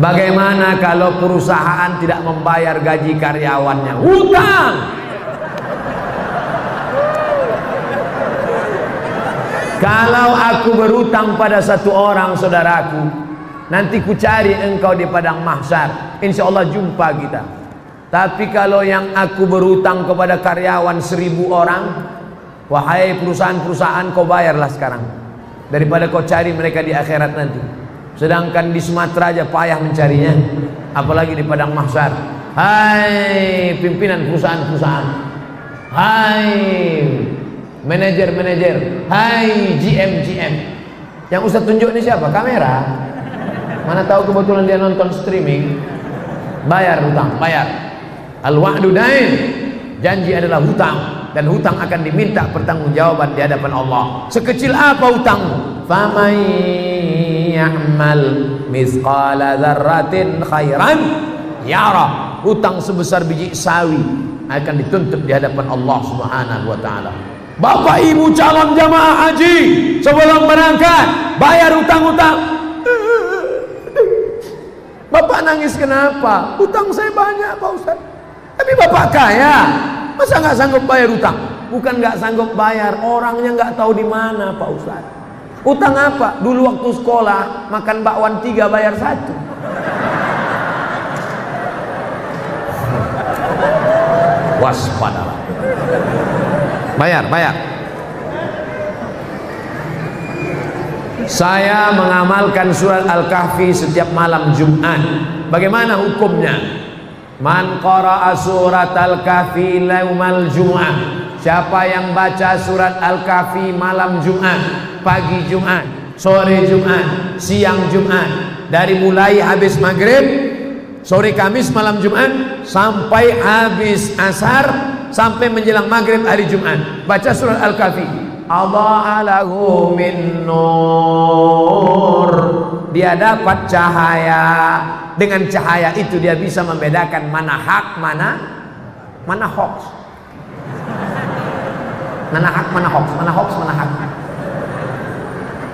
Bagaimana kalau perusahaan tidak membayar gaji karyawannya? Hutang. Kalau aku berutang pada satu orang saudaraku, nanti ku cari engkau di padang mahsyar, insya Allah jumpa kita. Tapi kalau yang aku berutang kepada karyawan 1000 orang, wahai perusahaan-perusahaan, kau bayarlah sekarang, daripada kau cari mereka di akhirat nanti. Sedangkan di Sumatera aja payah mencarinya, apalagi di padang mahsyar. Hai pimpinan perusahaan-perusahaan, hai manajer-manajer, hai GM. Yang Ustaz tunjuk ini siapa? Kamera. Mana tahu kebetulan dia nonton streaming. Bayar hutang, bayar. Al-wa'du dain, janji adalah hutang, dan hutang akan diminta pertanggungjawaban di hadapan Allah. Sekecil apa hutangmu? Faman ya'mal mithqala dzarratin khairan yara. Hutang sebesar biji sawi akan dituntut di hadapan Allah Subhanahu wa taala. Bapak Ibu calon jamaah haji, sebelum berangkat bayar hutang-hutang. Bapak nangis kenapa? Hutang saya banyak Pak Ustaz. Tapi Bapak kaya, masa nggak sanggup bayar hutang? Bukan nggak sanggup bayar, orangnya nggak tahu di mana Pak Ustaz. Hutang apa? Dulu waktu sekolah makan bakwan 3 bayar 1. Waspadalah. Bayar. Saya mengamalkan surat Al-Kahfi setiap malam Jumat. Bagaimana hukumnya? Man qara'a surat Al-Kahfi yaumal Jum'ah. Siapa yang baca surat Al-Kahfi malam Jumat, pagi Jumat, sore Jumat, siang Jumat, dari mulai habis maghrib, sore Kamis, malam Jumat, sampai habis asar, sampai menjelang maghrib hari Jumat, baca surat Al-Kahfi. Adha'a lahu min nur. Dia dapat cahaya. Dengan cahaya itu dia bisa membedakan mana hak, mana hoax. Mana hak, mana hoax, mana hoax, mana hak.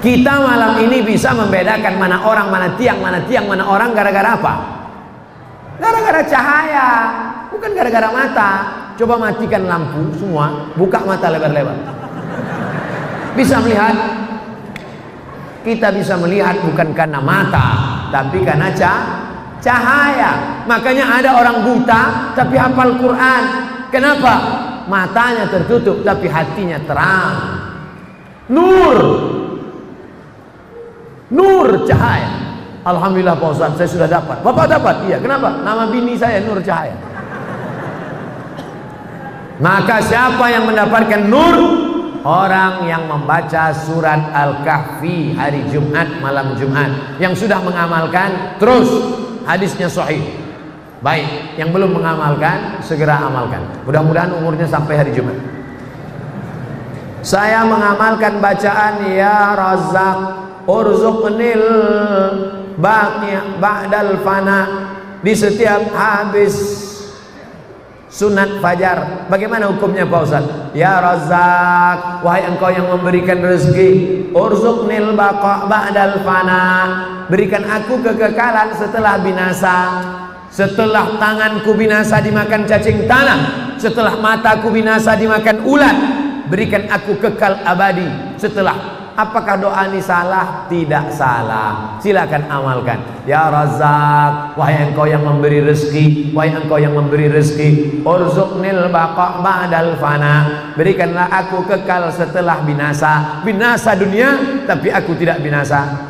Kita malam ini bisa membedakan mana orang, mana tiang, mana orang gara-gara apa? Gara-gara cahaya, bukan gara-gara mata. Coba matikan lampu semua, buka mata lebar-lebar. Bisa melihat. Kita bisa melihat bukan karena mata, tapi karena cahaya. Makanya ada orang buta tapi hafal Quran. Kenapa? Matanya tertutup tapi hatinya terang. Nur cahaya. Alhamdulillah Pak Ustaz, saya sudah dapat. Bapak dapat? Iya. Kenapa? Nama bini saya Nur Cahaya. Maka siapa yang mendapatkan nur? Orang yang membaca surat Al-Kahfi hari Jumat, malam Jumat. Yang sudah mengamalkan terus, hadisnya sahih. Baik, yang belum mengamalkan segera amalkan. Mudah-mudahan umurnya sampai hari Jumat. Saya mengamalkan bacaan ya Razzaq urzuqnil ba'dal fana di setiap habis sunat fajar. Bagaimana hukumnya Pak Ustaz? Ya Razzaq, wahai engkau yang memberikan rezeki, urzuqnil ba'dal fana, berikan aku kekekalan setelah binasa. Setelah tanganku binasa dimakan cacing tanah, setelah mataku binasa dimakan ulat, berikan aku kekal abadi. Setelah, apakah doa ini salah? Tidak salah. Silakan amalkan. Ya Razzaq, wahai engkau yang memberi rezeki, wahai engkau yang memberi rezeki, urzuqnil ba'dal fana, berikanlah aku kekal setelah binasa. Binasa dunia tapi aku tidak binasa.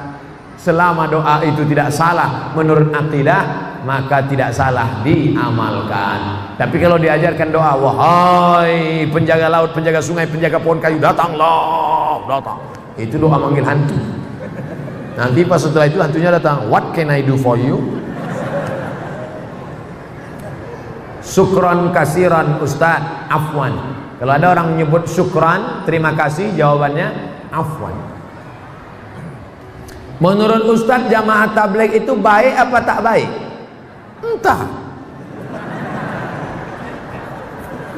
Selama doa itu tidak salah menurut akidah, maka tidak salah diamalkan. Tapi kalau diajarkan doa, wahai penjaga laut, penjaga sungai, penjaga pohon kayu, datanglah, datang. Itu doa manggil hantu. Nanti pas setelah itu hantunya datang, what can I do for you? Syukran kasiran Ustaz, afwan. Kalau ada orang menyebut syukran, terima kasih, jawabannya afwan. Menurut Ustaz, jamaah tabligh itu baik apa tak baik? Entah.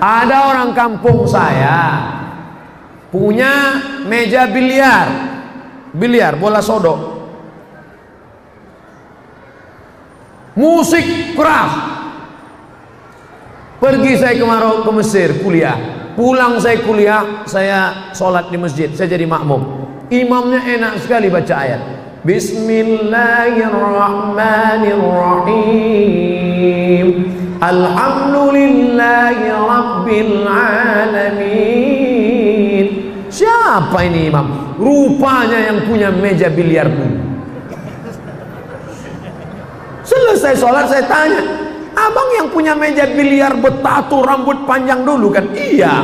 Ada orang kampung saya punya meja biliar bola sodok. musik keras. Pergi saya ke Mesir kuliah, pulang saya kuliah, saya sholat di masjid, saya jadi makmum. Imamnya enak sekali baca ayat Bismillahirrahmanirrahim, Alhamdulillahi Rabbil Alamin. Siapa ini imam? Rupanya yang punya meja biliar dulu. Selesai sholat saya tanya, abang yang punya meja biliar bertato rambut panjang dulu kan? Iya.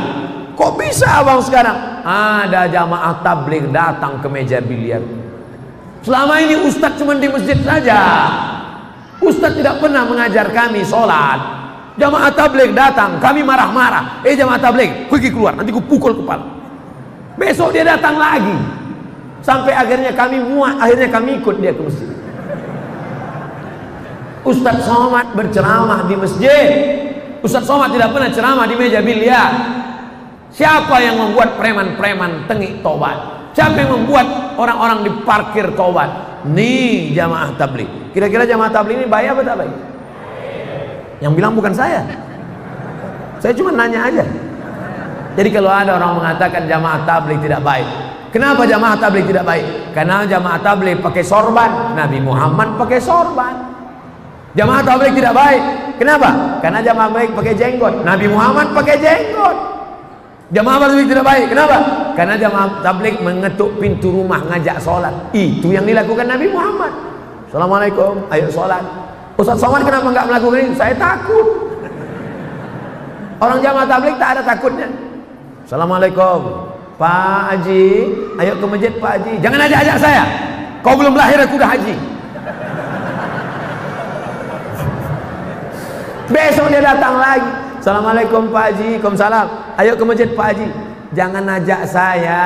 Kok bisa abang sekarang? Ada jamaah tabligh datang ke meja biliar. Selama ini ustadz cuma di masjid saja. Ustadz tidak pernah mengajar kami sholat. Jamaah tabligh datang, kami marah-marah. Jamaah tabligh, pergi keluar, nanti ku pukul kepala. Besok dia datang lagi. Sampai akhirnya kami muak, akhirnya kami ikut dia ke masjid. Ustadz Somad berceramah di masjid. Ustadz Somad tidak pernah ceramah di meja biliar. Siapa yang membuat preman-preman tengik tobat? Siapa yang membuat orang-orang di parkir tobat? Nih jamaah tabligh. Kira-kira jamaah tabligh ini baik apa tak baik? Yang bilang bukan saya. Saya cuma nanya aja. Jadi kalau ada orang mengatakan jamaah tabligh tidak baik, kenapa jamaah tabligh tidak baik? Karena jamaah tabligh pakai sorban, Nabi Muhammad pakai sorban. Jamaah tabligh tidak baik, kenapa? Karena jamaah tabligh pakai jenggot, Nabi Muhammad pakai jenggot. Jamaah tabligh tidak baik, kenapa? Karena jamaah tabligh mengetuk pintu rumah ngajak sholat. Itu yang dilakukan Nabi Muhammad. Assalamualaikum, ayo sholat. Ustaz Somad kenapa nggak melakukan ini? Saya takut. Orang jamaah tabligh tak ada takutnya. Assalamualaikum Pak Haji, ayo ke masjid Pak Haji. Jangan ajak-ajak saya, kau belum lahir aku udah haji. Besok dia datang lagi. Assalamualaikum Pak Haji. Waalaikumsalam. Ayo ke masjid Pak Haji. Jangan ajak saya.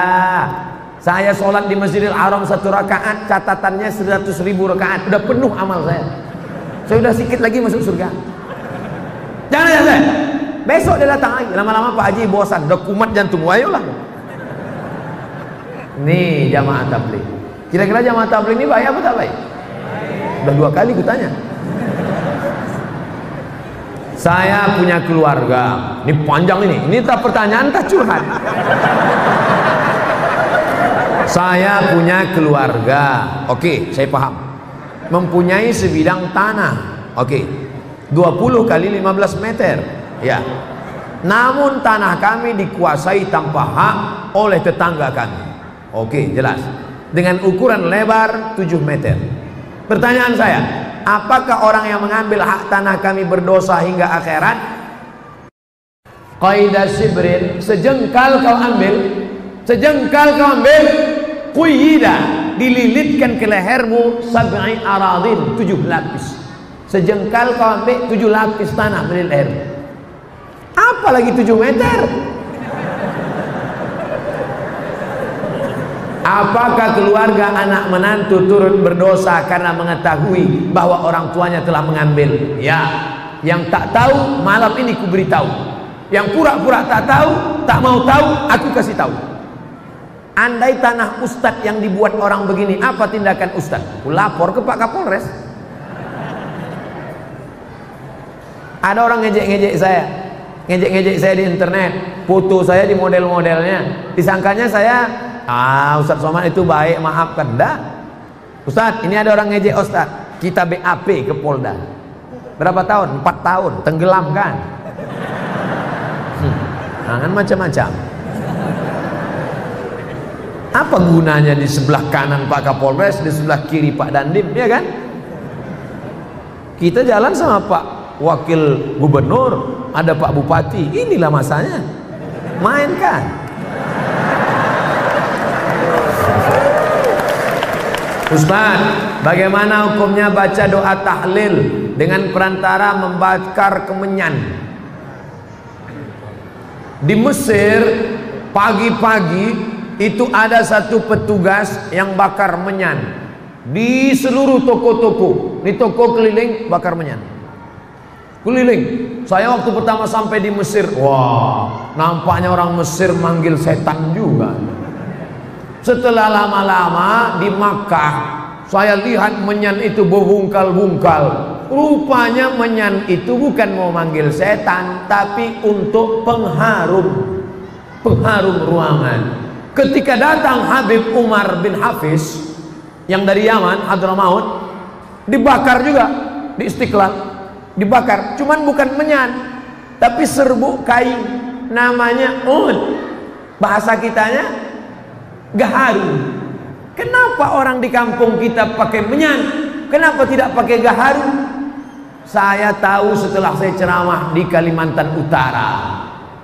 Saya sholat di Masjidil Haram 1 rakaat, catatannya 100.000 rakaat. Udah penuh amal saya. Saya udah sedikit lagi masuk surga. Jangan ajak saya. Besok dia datang lagi. Lama-lama Pak Haji bosan, udah kumat jantung. Ayolah. Nih jamaah tabligh. Kira-kira jamaah tabligh ini baik apa tak baik? Udah 2 kali kutanya. Saya punya keluarga. Ini panjang ini. Ini tak pertanyaan tak curhat. Saya punya keluarga. Oke, saya paham. Mempunyai sebidang tanah. Oke. 20 kali 15 meter. Ya. Namun tanah kami dikuasai tanpa hak oleh tetangga kami. Oke, jelas. Dengan ukuran lebar 7 meter. Pertanyaan saya, apakah orang yang mengambil hak tanah kami berdosa hingga akhirat? Qaidah sibrin, sejengkal kau ambil, sejengkal kau ambil, quyida, dililitkan ke lehermu 7 aradin, 7 lapis. Sejengkal kau ambil 7 lapis tanah di leher. Apalagi 7 meter? Apakah keluarga anak menantu turut berdosa karena mengetahui bahwa orang tuanya telah mengambil? Ya. Yang tak tahu malam ini ku beritahu. Yang pura-pura tak tahu, tak mau tahu, aku kasih tahu. Andai tanah ustadz yang dibuat orang begini, apa tindakan ustadz? Ku lapor ke Pak Kapolres. Ada orang ngejek-ngejek saya, ngejek-ngejek saya di internet, foto saya di model-modelnya, disangkanya saya Ustadz Somad itu baik, maafkan. Enggak. Ustadz, ini ada orang ngejek Ustadz, kita BAP ke Polda. Berapa tahun? 4 tahun, tenggelamkan. Jangan macam-macam. Apa gunanya di sebelah kanan Pak Kapolres, di sebelah kiri Pak Dandim, ya kan? Kita jalan sama Pak Wakil Gubernur, ada Pak Bupati, inilah masanya. Mainkan. Ustaz, bagaimana hukumnya baca doa tahlil dengan perantara membakar kemenyan? Di Mesir pagi-pagi itu ada satu petugas yang bakar menyan di seluruh toko-toko. Di toko keliling bakar menyan. Keliling. Saya waktu pertama sampai di Mesir, wah, nampaknya orang Mesir manggil setan juga. Setelah lama-lama di Makkah, saya lihat menyan itu berbungkal-bungkal. Rupanya menyan itu bukan mau manggil setan, tapi untuk pengharum ruangan. Ketika datang Habib Umar bin Hafiz yang dari Yaman, Hadramaut, dibakar juga di Istiqlal, dibakar. Cuman bukan menyan, tapi serbuk kain, namanya ud. Bahasa kitanya gaharu. Kenapa orang di kampung kita pakai menyan? Kenapa tidak pakai gaharu? Saya tahu setelah saya ceramah di Kalimantan Utara.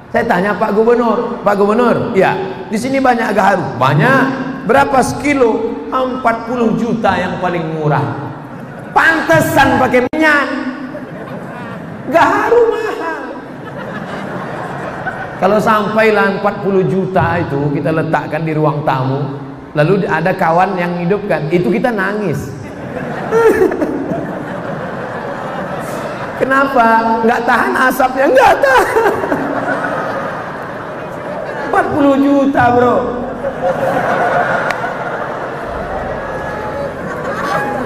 Saya tanya Pak Gubernur, Pak Gubernur, ya, di sini banyak gaharu. Banyak. Berapa sekilo? 40 juta yang paling murah. Pantesan pakai menyan. Gaharu mahal. Kalau sampailah 40 juta itu kita letakkan di ruang tamu, lalu ada kawan yang hidupkan, itu kita nangis. Kenapa? Nggak tahan asapnya, nggak tahan. 40 juta bro.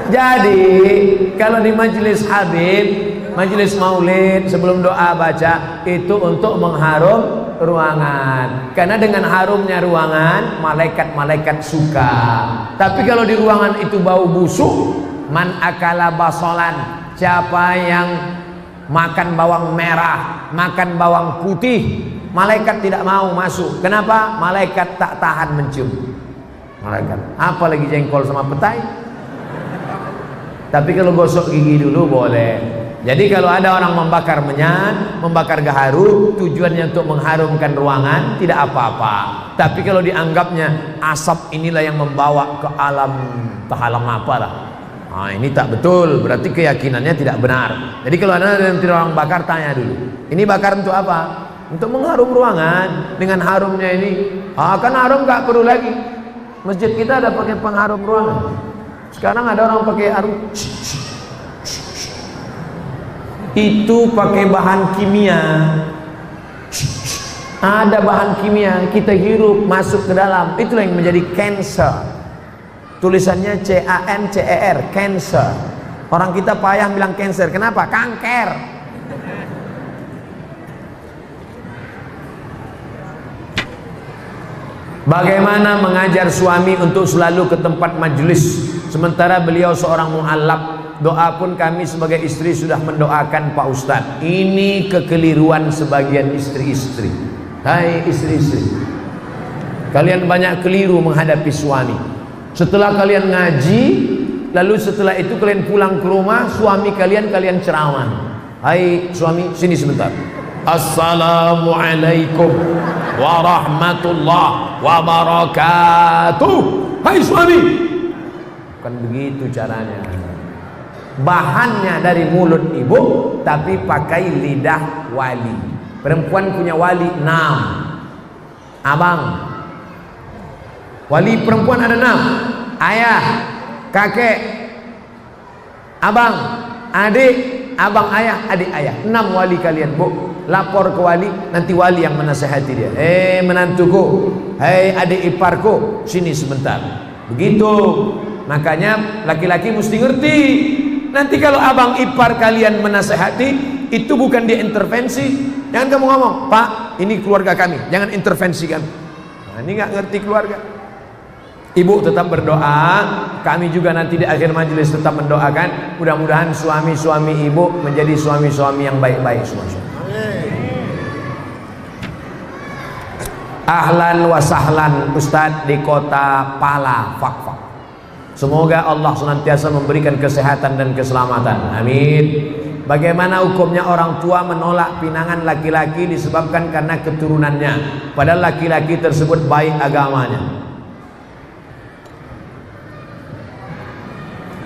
Jadi kalau di majelis Habib, majelis maulid, sebelum doa baca itu untuk mengharum ruangan. Karena dengan harumnya ruangan, malaikat-malaikat suka. Tapi kalau di ruangan itu bau busuk, man akala basolan, siapa yang makan bawang merah, makan bawang putih, malaikat tidak mau masuk. Kenapa? Malaikat tak tahan mencium. Malaikat, apalagi jengkol sama petai. Tapi kalau gosok gigi dulu boleh. Jadi kalau ada orang membakar menyan, membakar gaharu, tujuannya untuk mengharumkan ruangan, tidak apa-apa. Tapi kalau dianggapnya asap inilah yang membawa ke alam, apalah, nah, ini tak betul, berarti keyakinannya tidak benar. Jadi kalau ada yang tidak orang bakar, tanya dulu, ini bakar untuk apa? Untuk mengharum ruangan. Dengan harumnya ini, kan harum gak perlu lagi. Masjid kita ada pakai pengharum ruangan. Sekarang ada orang pakai harum, itu pakai bahan kimia. Ada bahan kimia kita hirup masuk ke dalam, itulah yang menjadi cancer. Tulisannya CANCER, cancer. Orang kita payah bilang cancer, kenapa? Kanker. Bagaimana mengajar suami untuk selalu ke tempat majelis sementara beliau seorang mu'allab? Doa pun kami sebagai istri sudah mendoakan Pak Ustadz. Ini kekeliruan sebagian istri-istri. Hai istri-istri, kalian banyak keliru menghadapi suami. Setelah kalian ngaji, lalu setelah itu kalian pulang ke rumah, suami kalian ceramah. Hai suami, sini sebentar. Assalamualaikum warahmatullahi wabarakatuh. Hai suami, bukan begitu caranya. Bahannya dari mulut ibu, tapi pakai lidah wali. Perempuan punya wali 6. Abang, wali perempuan ada 6. Ayah, kakek, abang, adik, abang ayah, adik ayah. 6 wali kalian bu. Lapor ke wali, nanti wali yang menasihati dia. Menantuku, hei adik iparku, sini sebentar. Begitu. Makanya laki-laki mesti ngerti. Nanti kalau abang ipar kalian menasihati, itu bukan dia intervensi. Jangan kamu ngomong, Pak, ini keluarga kami, jangan intervensi kan. Nah, ini nggak ngerti keluarga. Ibu tetap berdoa, kami juga nanti di akhir majelis tetap mendoakan. Mudah-mudahan suami-suami ibu menjadi suami-suami yang baik-baik semua. Ahlan wa sahlan Ustadz di kota Pala, Fakfak. Semoga Allah senantiasa memberikan kesehatan dan keselamatan. Amin. Bagaimana hukumnya orang tua menolak pinangan laki-laki disebabkan karena keturunannya, padahal laki-laki tersebut baik agamanya?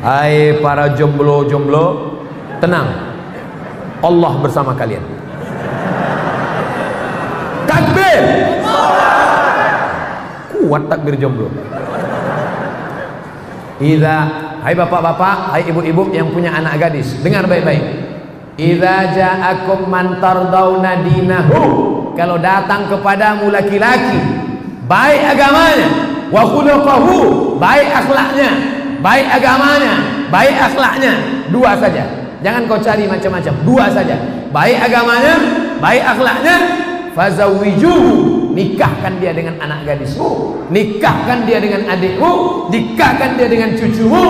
Hai para jomblo-jomblo, tenang, Allah bersama kalian. Takbir, kuat takbir jomblo. Hai bapak-bapak, hai ibu-ibu yang punya anak gadis, dengar baik-baik. Idza ja'akum man tardawna dinahu, kalau datang kepadamu laki-laki baik agamanya, wa khuluquhu, baik akhlaknya, baik agamanya, baik akhlaknya, 2 saja. Jangan kau cari macam-macam, dua saja, baik agamanya, baik akhlaknya. Fazawwijuhu, nikahkan dia dengan anak gadismu, nikahkan dia dengan adikmu, nikahkan dia dengan cucumu.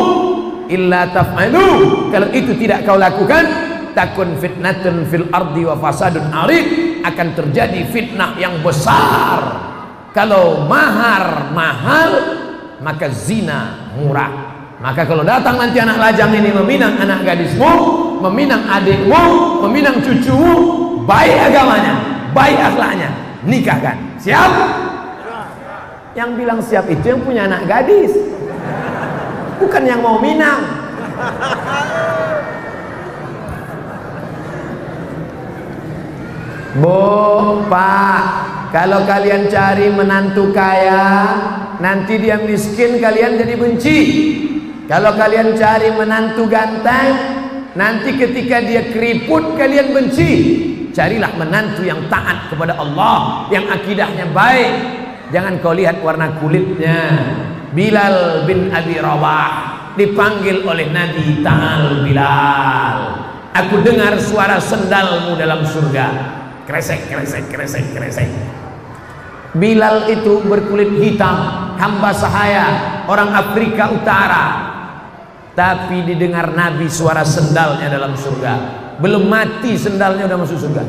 Illa taf'alu, kalau itu tidak kau lakukan, takun fitnatun fil ardi wa fasadun arid, akan terjadi fitnah yang besar. Kalau mahar mahal, maka zina murah. Maka kalau datang nanti anak lajang ini meminang anak gadismu, meminang adikmu, meminang cucumu, baik agamanya, baik akhlaknya, nikahkan. Siap? Yang bilang siap itu yang punya anak gadis, bukan yang mau minang. Bu, Pak, kalau kalian cari menantu kaya, nanti dia miskin, kalian jadi benci. Kalau kalian cari menantu ganteng, nanti ketika dia keriput, kalian benci. Carilah menantu yang taat kepada Allah, yang akidahnya baik. Jangan kau lihat warna kulitnya. Bilal bin Abi Rabah dipanggil oleh Nabi, "Ta'al Bilal, aku dengar suara sendalmu dalam surga." Kresek, kresek, kresek, kresek. Bilal itu berkulit hitam, hamba sahaya, orang Afrika Utara. Tapi didengar Nabi suara sendalnya dalam surga. Belum mati sendalnya udah masuk surga.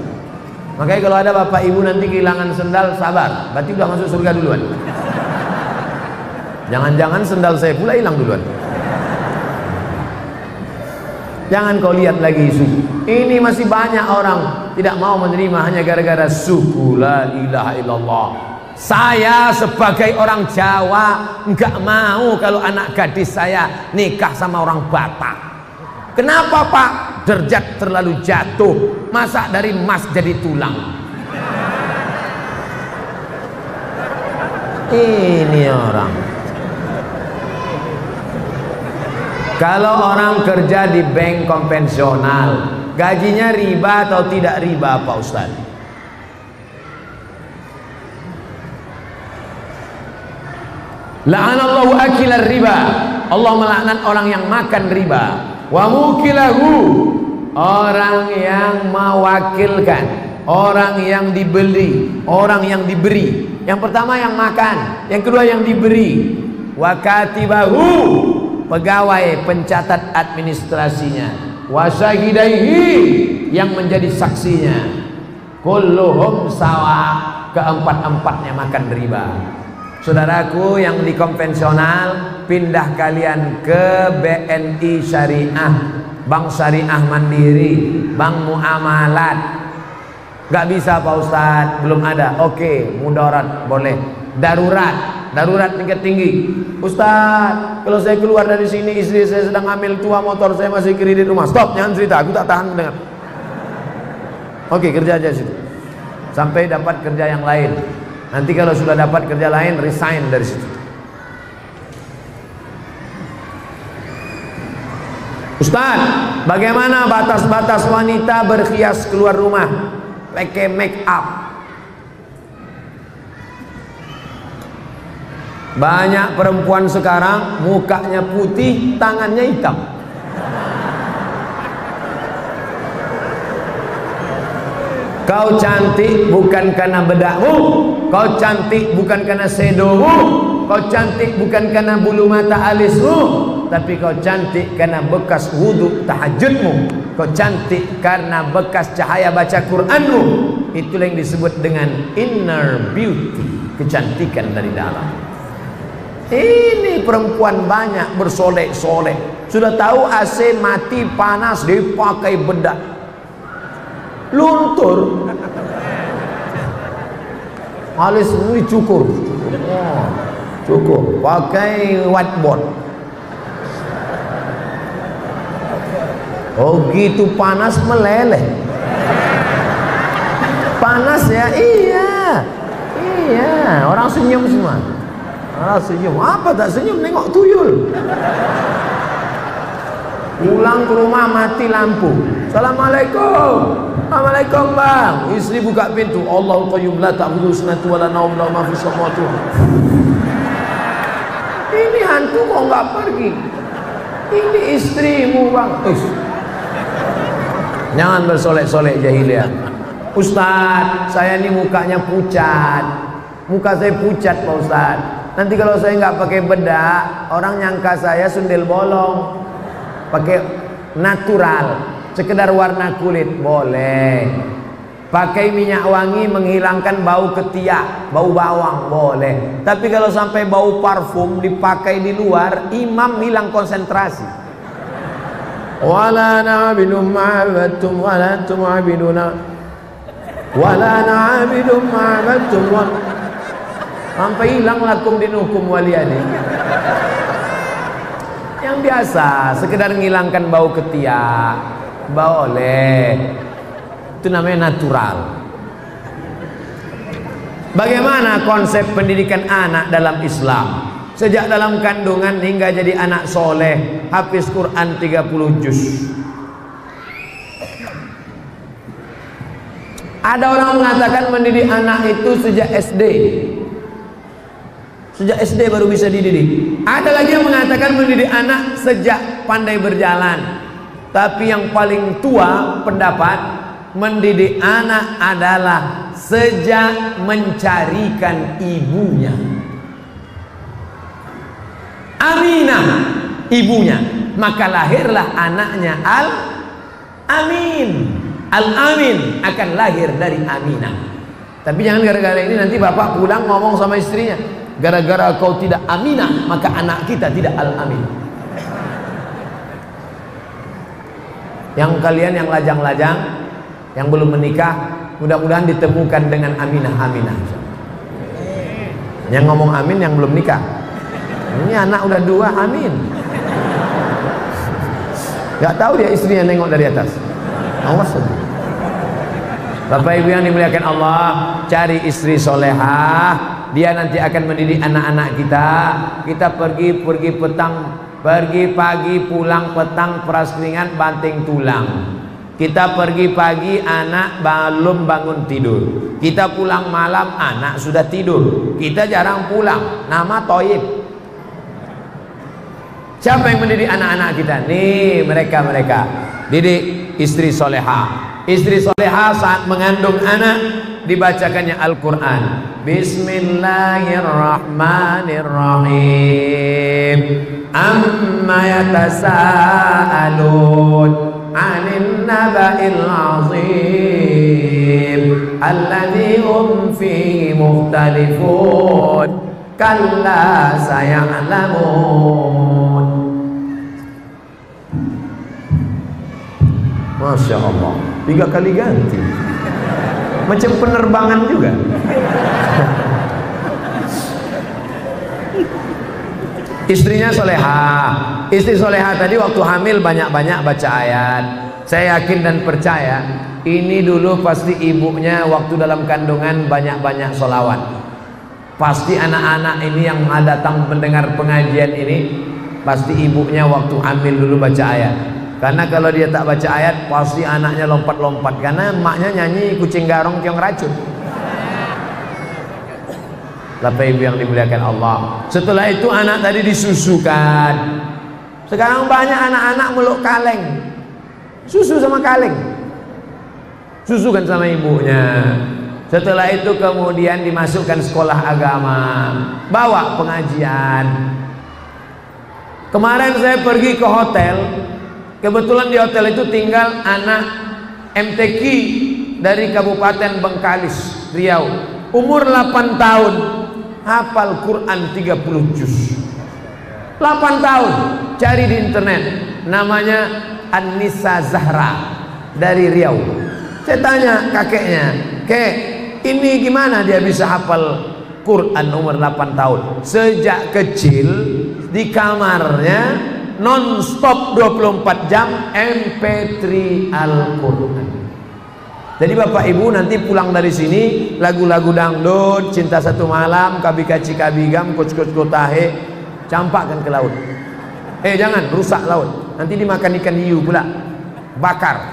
Makanya kalau ada bapak ibu nanti kehilangan sendal, sabar, berarti udah masuk surga duluan. Jangan-jangan sendal saya pula hilang duluan. Jangan kau lihat lagi isu ini, masih banyak orang tidak mau menerima hanya gara-gara suku la ilaha illallah. Saya sebagai orang Jawa enggak mau kalau anak gadis saya nikah sama orang Batak. Kenapa, Pak? Derajat terlalu jatuh, masa dari emas jadi tulang. Ini orang. Kalau orang kerja di bank konvensional, gajinya riba atau tidak riba, Pak Ustaz? La'anallahu akilar riba, Allah melaknat orang yang makan riba. Wa mukilahu, orang yang mewakilkan, orang yang dibeli, orang yang diberi. Yang pertama yang makan, yang kedua yang diberi. Wa katibahu, pegawai pencatat administrasinya. Wa syahidaihi, yang menjadi saksinya. Kulluhum sawa, keempat-empatnya makan riba. Saudaraku yang di konvensional, pindah kalian ke BNI Syariah, Bank Syariah Mandiri, Bank Muamalat. Gak bisa Pak Ustadz, belum ada. Oke, mudarat boleh. Darurat, darurat tingkat tinggi. Ustadz, kalau saya keluar dari sini, istri saya sedang hamil tua, motor saya masih kredit rumah. Stop, jangan cerita, aku tak tahan mendengar. Oke, kerja aja situ sampai dapat kerja yang lain. Nanti kalau sudah dapat kerja lain, resign dari situ. Ustaz, bagaimana batas-batas wanita berhias keluar rumah, pakai make up? Banyak perempuan sekarang mukanya putih, tangannya hitam. Kau cantik bukan karena bedakmu, kau cantik bukan karena sedomu, kau cantik bukan karena bulu mata alismu, tapi kau cantik karena bekas wudhu tahajudmu, kau cantik karena bekas cahaya baca Quranmu. Itulah yang disebut dengan inner beauty, kecantikan dari dalam. Ini perempuan banyak bersolek-solek, sudah tahu AC mati panas dipakai bedak, luntur, alis ini cukur, cukur, pakai whiteboard. Oh gitu, panas meleleh. Panas ya, iya, iya. Orang senyum semua. Orang senyum. Apa tak senyum? Nengok tuyul. Pulang ke rumah mati lampu. Assalamualaikum. Assalamualaikum bang. Istri buka pintu. Allahu qayyum la ta'khudhuhu sinatun wa la nawm lahu ma fis samawati. Ini hantu kok enggak pergi? Ini istrimu bang. Jangan bersolek-solek jahiliyah. Ustaz, saya ini mukanya pucat. Muka saya pucat Pak Ustaz. Nanti kalau saya nggak pakai bedak, orang nyangka saya sundel bolong. Pakai natural, sekedar warna kulit boleh. Pakai minyak wangi menghilangkan bau ketiak, bau bawang boleh. Tapi kalau sampai bau parfum dipakai di luar, imam hilang konsentrasi. Wala na'bidum ma'abadtum wala antum ma'abiduna wala na'bidum ma'abadtum sampai hilang lakum dinukum waliyani. Yang biasa sekedar menghilangkan bau ketiak boleh, itu namanya natural. Bagaimana konsep pendidikan anak dalam Islam? Sejak dalam kandungan hingga jadi anak soleh, hafiz Quran 30 juz. Ada orang mengatakan mendidik anak itu sejak SD. Sejak SD baru bisa dididik. Ada lagi yang mengatakan mendidik anak sejak pandai berjalan. Tapi yang paling tua pendapat, mendidik anak adalah sejak mencarikan ibunya. Aminah ibunya, maka lahirlah anaknya Al-Amin. Al-Amin akan lahir dari Aminah. Tapi jangan gara-gara ini nanti bapak pulang ngomong sama istrinya, gara-gara kau tidak Aminah maka anak kita tidak Al-Amin. Yang kalian yang lajang-lajang, yang belum menikah, mudah-mudahan ditemukan dengan Aminah. Yang ngomong amin yang belum nikah, ini anak udah 2 amin. Gak tahu dia istrinya nengok dari atas. Awas. Bapak Ibu yang dimuliakan Allah, cari istri solehah, dia nanti akan mendidik anak-anak kita. Kita pergi petang, pergi pagi, pulang petang, peras keringat, banting tulang. Kita pergi pagi, anak belum bangun tidur. Kita pulang malam, anak sudah tidur. Kita jarang pulang, nama Toib. Siapa yang mendidik anak-anak kita? Nih mereka. Didik istri solehah. Istri solehah saat mengandung anak dibacakannya Al-Quran. Bismillahirrahmanirrahim. Amma yatasa'alun 'anil naba'il 'azim alladzi hum fihi mukhtalifun. Kalla saya'lamun. Masya Allah, 3 kali ganti, macam penerbangan juga. Istrinya solehah. Istri solehah tadi waktu hamil banyak-banyak baca ayat. Saya yakin dan percaya ini dulu pasti ibunya waktu dalam kandungan banyak-banyak sholawat. Pasti anak-anak ini yang datang mendengar pengajian ini, pasti ibunya waktu hamil dulu baca ayat. Karena kalau dia tak baca ayat, pasti anaknya lompat-lompat. Karena emaknya nyanyi kucing garong kiong racun. Bapak Ibu yang dimuliakan Allah, setelah itu anak tadi disusukan. Sekarang banyak anak-anak meluk kaleng, susu sama kaleng, susukan sama ibunya. Setelah itu kemudian dimasukkan sekolah agama, bawa pengajian. Kemarin saya pergi ke hotel, kebetulan di hotel itu tinggal anak MTQ dari Kabupaten Bengkalis, Riau, umur 8 tahun, hafal Quran 30 juz. 8 tahun, cari di internet, namanya An-Nisa Zahra dari Riau. Saya tanya kakeknya, "Kek, ini gimana dia bisa hafal Quran umur 8 tahun?" Sejak kecil di kamarnya non-stop 24 jam MP3 Al-Quran. Jadi Bapak Ibu nanti pulang dari sini, lagu-lagu dangdut, Cinta Satu Malam, Kabikaci Kabigam, Coach Kotahe, campakkan ke laut. Jangan rusak laut, nanti dimakan ikan hiu pula, bakar.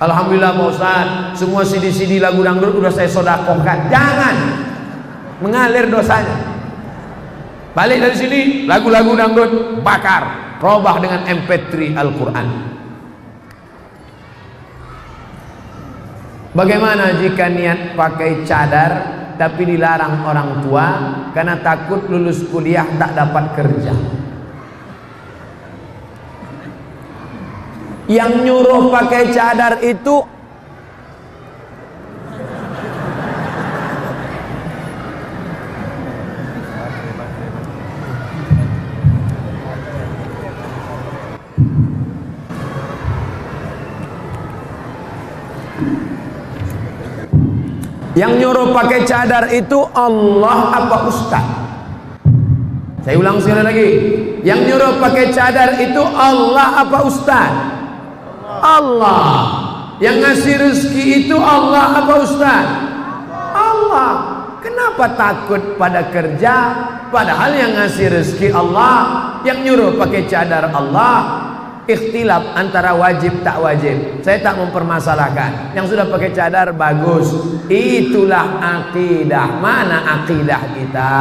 Alhamdulillah Pak Ustaz, semua CD lagu dangdut udah saya sodakohkan. Jangan, mengalir dosanya. Balik dari sini, lagu-lagu dangdut bakar, robah dengan MP3 Al-Quran. Bagaimana jika niat pakai cadar tapi dilarang orang tua karena takut lulus kuliah tak dapat kerja? Yang nyuruh pakai cadar itu cadar itu Allah apa ustaz? Saya ulang sekali lagi. Yang nyuruh pakai cadar itu Allah apa ustaz? Allah. Yang ngasih rezeki itu Allah apa ustaz? Allah. Kenapa takut pada kerja padahal yang ngasih rezeki Allah, yang nyuruh pakai cadar Allah? Ikhtilaf antara wajib tak wajib. Saya tak mempermasalahkan. Yang sudah pakai cadar bagus. Itulah akidah. Mana akidah kita?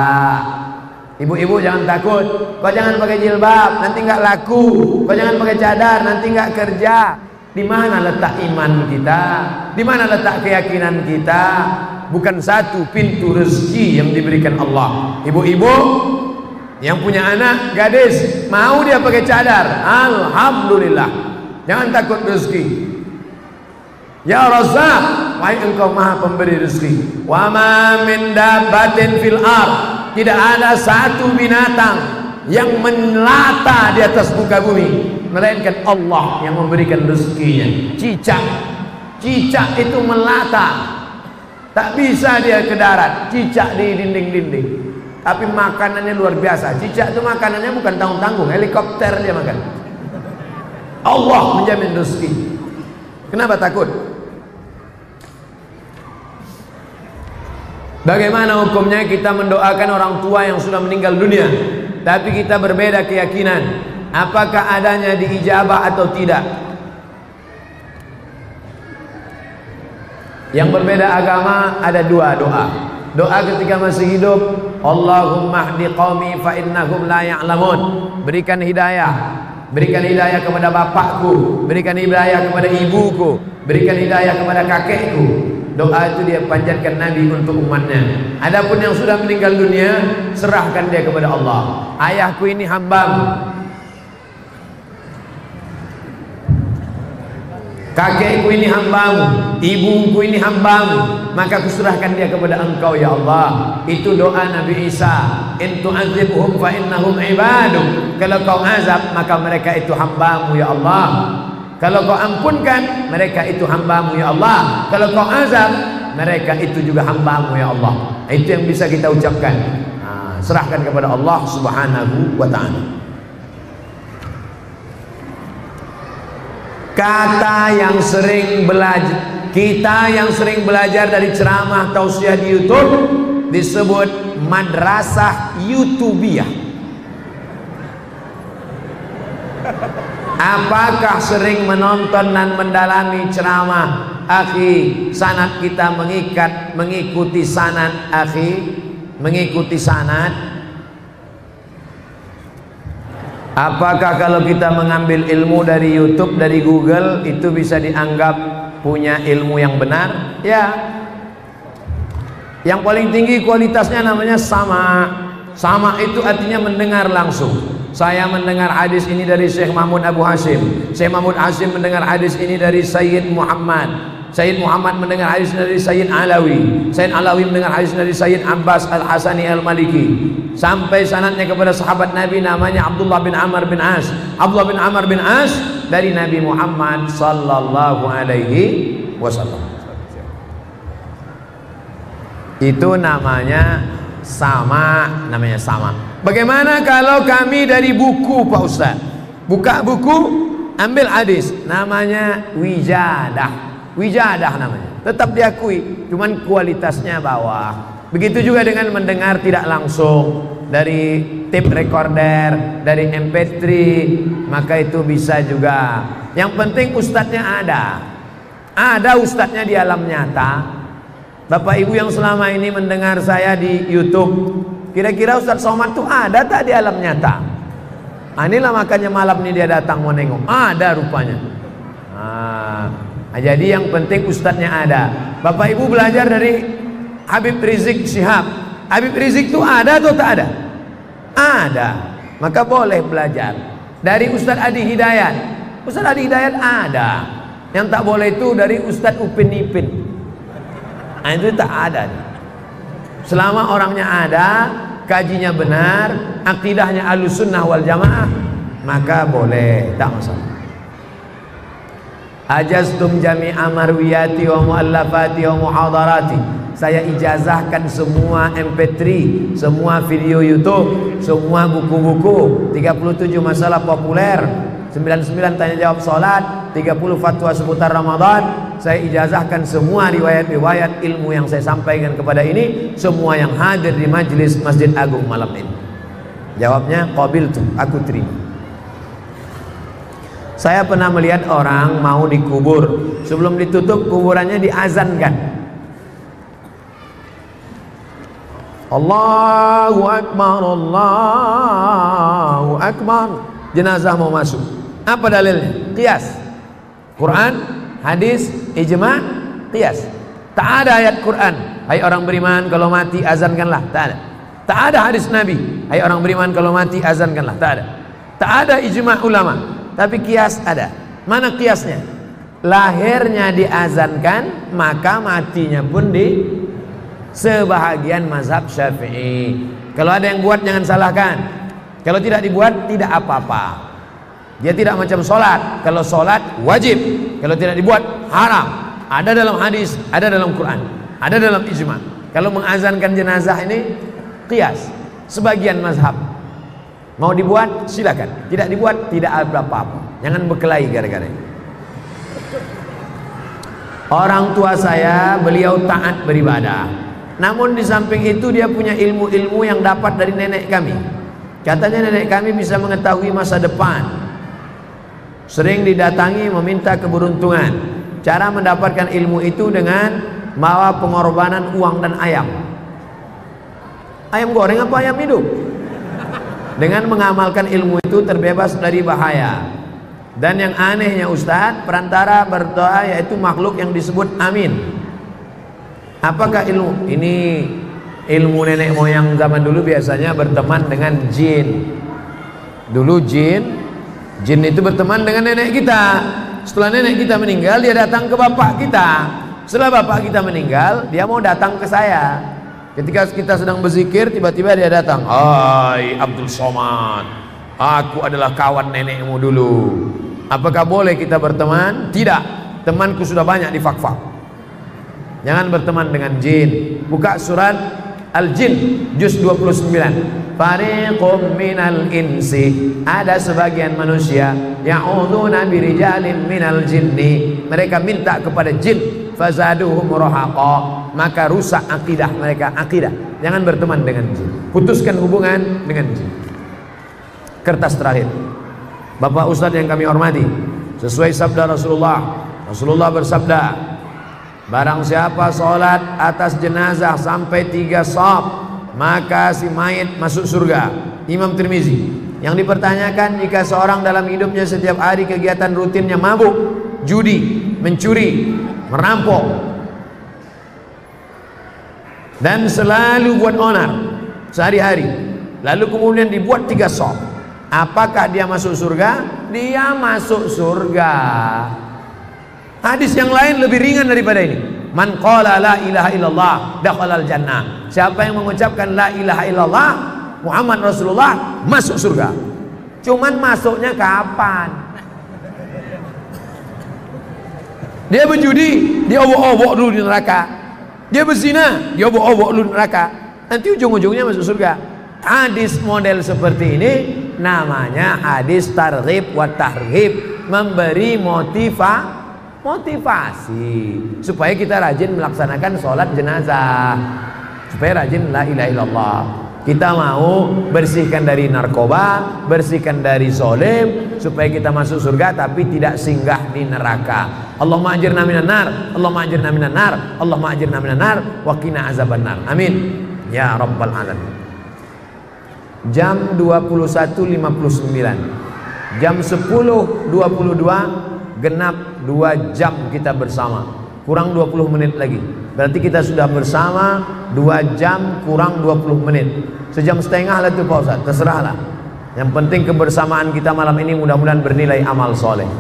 Ibu-ibu jangan takut. Kau jangan pakai jilbab, nanti nggak laku. Kau jangan pakai cadar, nanti nggak kerja. Di mana letak iman kita? Di mana letak keyakinan kita? Bukan satu pintu rezeki yang diberikan Allah. Ibu-ibu yang punya anak gadis, mau dia pakai cadar, alhamdulillah. Jangan takut rezeki. Ya Razzaq, wahai engkau maha pemberi rezeki. Wa ma min dabbatin fil ardh, tidak ada satu binatang yang melata di atas muka bumi melainkan Allah yang memberikan rezekinya. Cicak itu melata, tak bisa dia ke darat. Cicak di dinding-dinding, tapi makanannya luar biasa. Cicak itu makanannya bukan tanggung-tanggung, helikopter dia makan. Allah menjamin rezeki. Kenapa takut? Bagaimana hukumnya kita mendoakan orang tua yang sudah meninggal dunia, tapi kita berbeda keyakinan, apakah adanya diijabah atau tidak? Yang berbeda agama ada dua doa. Doa ketika masih hidup, Allahumma hdi qaumi fa innahum la ya'lamun. Berikan hidayah. Berikan hidayah kepada bapakku, berikan hidayah kepada ibuku, berikan hidayah kepada kakekku. Doa itu dia panjatkan Nabi untuk umatnya. Adapun yang sudah meninggal dunia, serahkan dia kepada Allah. Ayahku ini hambamu, kakekku ini hambamu, ibuku ini hambamu, maka kuserahkan dia kepada engkau ya Allah. Itu doa Nabi Isa. In tu'adzibhum fa innahum ibaduk. Kalau kau azab maka mereka itu hambamu ya Allah. Kalau kau ampunkan mereka itu hambamu ya Allah. Kalau kau azab mereka itu juga hambamu ya Allah. Itu yang bisa kita ucapkan. Serahkan kepada Allah Subhanahu wa ta'ala. Kata yang sering belajar, kita yang sering belajar dari ceramah tausiah di YouTube disebut madrasah YouTubiah. Apakah sering menonton dan mendalami ceramah akhi? Sanad kita mengikuti sanad akhi, mengikuti sanad. Apakah kalau kita mengambil ilmu dari YouTube, dari Google, itu bisa dianggap punya ilmu yang benar? Ya. Yang paling tinggi kualitasnya namanya sama. Sama itu artinya mendengar langsung. Saya mendengar hadis ini dari Syekh Mahmud Abu Hashim. Syekh Mahmud Hashim mendengar hadis ini dari Sayyid Muhammad. Sayyid Muhammad mendengar hadis dari Sayyid Alawi. Sayyid Alawi mendengar hadis dari Sayyid Abbas Al-Hasani Al-Maliki. Sampai sanadnya kepada sahabat Nabi namanya Abdullah bin Amr bin As. Abdullah bin Amr bin As dari Nabi Muhammad sallallahu alaihi wasallam. Itu namanya sama, namanya sama. Bagaimana kalau kami dari buku Pak Ustaz? Buka buku, ambil hadis, namanya wijadah. Wijadah namanya. Tetap diakui, cuman kualitasnya bawah. Begitu juga dengan mendengar tidak langsung dari tape recorder, dari MP3, maka itu bisa juga. Yang penting ustadznya ada. Ada ustadznya di alam nyata. Bapak Ibu yang selama ini mendengar saya di YouTube, kira-kira Ustadz Somad itu ada tak di alam nyata? Inilah makanya malam ini dia datang mau nengok. Ada rupanya. Nah, jadi yang penting ustadznya ada. Bapak ibu belajar dari Habib Rizik Syihab. Habib Rizik itu ada atau tak ada? Ada. Maka boleh belajar dari Ustadz Adi Hidayat. Ustadz Adi Hidayat ada. Yang tak boleh itu dari Ustadz Upin Ipin. Nah, itu tak ada. Selama orangnya ada, kajinya benar, akidahnya Ahlussunnah wal Jamaah, maka boleh, tak masalah. Ajaztum jami'a marwiyati wa muallafati wa muhadarati. Saya ijazahkan semua MP3, semua video YouTube, semua buku-buku, 37 masalah populer, 99 tanya jawab salat, 30 fatwa seputar Ramadan. Saya ijazahkan semua riwayat-riwayat ilmu yang saya sampaikan kepada ini, semua yang hadir di majelis Masjid Agung malam ini. Jawabnya qabiltu, aku terima. Saya pernah melihat orang mau dikubur, sebelum ditutup kuburannya diazankan. Allahu Akbar, Allahu Akbar. Jenazah mau masuk. Apa dalilnya? Qiyas. Quran, hadis, ijma', qiyas. Tak ada ayat Quran, hai orang beriman kalau mati azankanlah. Tak ada. Tak ada hadis Nabi, hai orang beriman kalau mati azankanlah. Tak ada. Tak ada ijma' ulama. Tapi kias ada. Mana kiasnya? Lahirnya diazankan, maka matinya pun di sebahagian mazhab Syafi'i. Kalau ada yang buat jangan salahkan. Kalau tidak dibuat tidak apa-apa. Dia tidak macam sholat. Kalau sholat wajib, kalau tidak dibuat haram. Ada dalam hadis, ada dalam Quran, ada dalam ijma'. Kalau mengazankan jenazah ini kias. Sebagian mazhab mau dibuat silakan, tidak dibuat tidak ada apa-apa. Jangan berkelahi gara-gara ini. Orang tua saya beliau taat beribadah, namun di samping itu dia punya ilmu-ilmu yang dapat dari nenek kami. Katanya nenek kami bisa mengetahui masa depan. Sering didatangi meminta keberuntungan. Cara mendapatkan ilmu itu dengan bawa pengorbanan uang dan ayam. Ayam goreng apa ayam hidup? Dengan mengamalkan ilmu itu terbebas dari bahaya. Dan yang anehnya Ustadz, perantara berdoa yaitu makhluk yang disebut amin. Apakah ilmu? Ini ilmu nenek moyang zaman dulu biasanya berteman dengan jin. Dulu jin itu berteman dengan nenek kita. Setelah nenek kita meninggal, dia datang ke bapak kita. Setelah bapak kita meninggal, dia mau datang ke saya. Ketika kita sedang berzikir, tiba-tiba dia datang. Hai Abdul Somad, aku adalah kawan nenekmu dulu. Apakah boleh kita berteman? Tidak. Temanku sudah banyak di fak-fak. Jangan berteman dengan jin. Buka surat Al-Jin juz 29. Fariqum minal insi, ada sebagian manusia ya'udzuuna birijalin minal jinni, mereka minta kepada jin, fazaduhum rahaqa, maka rusak akidah mereka. Akidah, jangan berteman dengan jin, putuskan hubungan dengan jin. Kertas terakhir, Bapak Ustadz yang kami hormati, sesuai sabda Rasulullah bersabda, barang siapa sholat atas jenazah sampai 3 shaf, maka si mayit masuk surga. Imam Tirmizi. Yang dipertanyakan, jika seorang dalam hidupnya setiap hari kegiatan rutinnya mabuk, judi, mencuri, merampok, dan selalu buat onar sehari-hari, lalu kemudian dibuat 3 shaf, apakah dia masuk surga? Dia masuk surga. Hadis yang lain lebih ringan daripada ini. Man qala la ilaha illallah dakhalal jannah. Siapa yang mengucapkan la ilaha illallah Muhammad Rasulullah masuk surga. Cuman masuknya kapan? Dia berjudi, dia obok-obok dulu di neraka. Dia berzina, dia obok-obok dulu di neraka. Nanti ujung-ujungnya masuk surga. Hadis model seperti ini namanya hadis targhib wa tarhib, memberi motivasi supaya kita rajin melaksanakan sholat jenazah, supaya rajin la ilaha illallah. Kita mau bersihkan dari narkoba, bersihkan dari zalim, supaya kita masuk surga tapi tidak singgah di neraka. Allahumma ajirna minan nar, Allahumma ajirna minan nar, Allahumma ajirna minan nar, wa qina azabannar. Amin ya rabbal alamin. Jam 21.59, jam 10.22 genap 2 jam kita bersama, kurang 20 menit lagi. Berarti kita sudah bersama 2 jam kurang 20 menit. Sejam setengah lah itu Pak Ustaz, terserahlah. Yang penting kebersamaan kita malam ini mudah-mudahan bernilai amal soleh.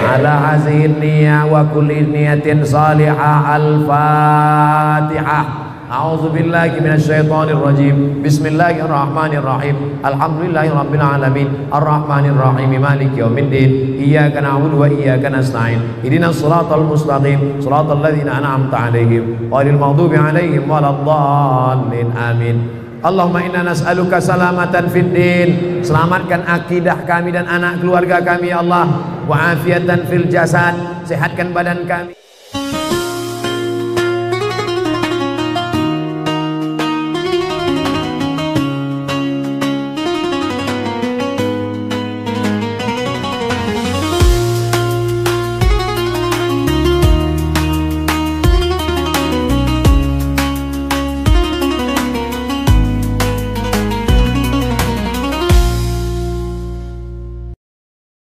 Ala hazihin niyah wa kulli niyatin salihah. Al-Fatihah. A'udzu billahi minasyaitonir rajim. Bismillahirrahmanirrahim. Alhamdulillahirabbil alamin. Arrahmanir rahim. Maliki yaumiddin. Iyyaka na'budu wa iyyaka nasta'in. Ihdinas shiratal mustaqim. Shiratal ladzina an'amta 'alaihim ghairil maghdubi 'alaihim waladdallin. Amin. Allahumma inna nas'aluka salamatan fid din. Selamatkan akidah kami dan anak keluarga kami ya Allah. Wa afiatan fil jasad. Sehatkan badan kami.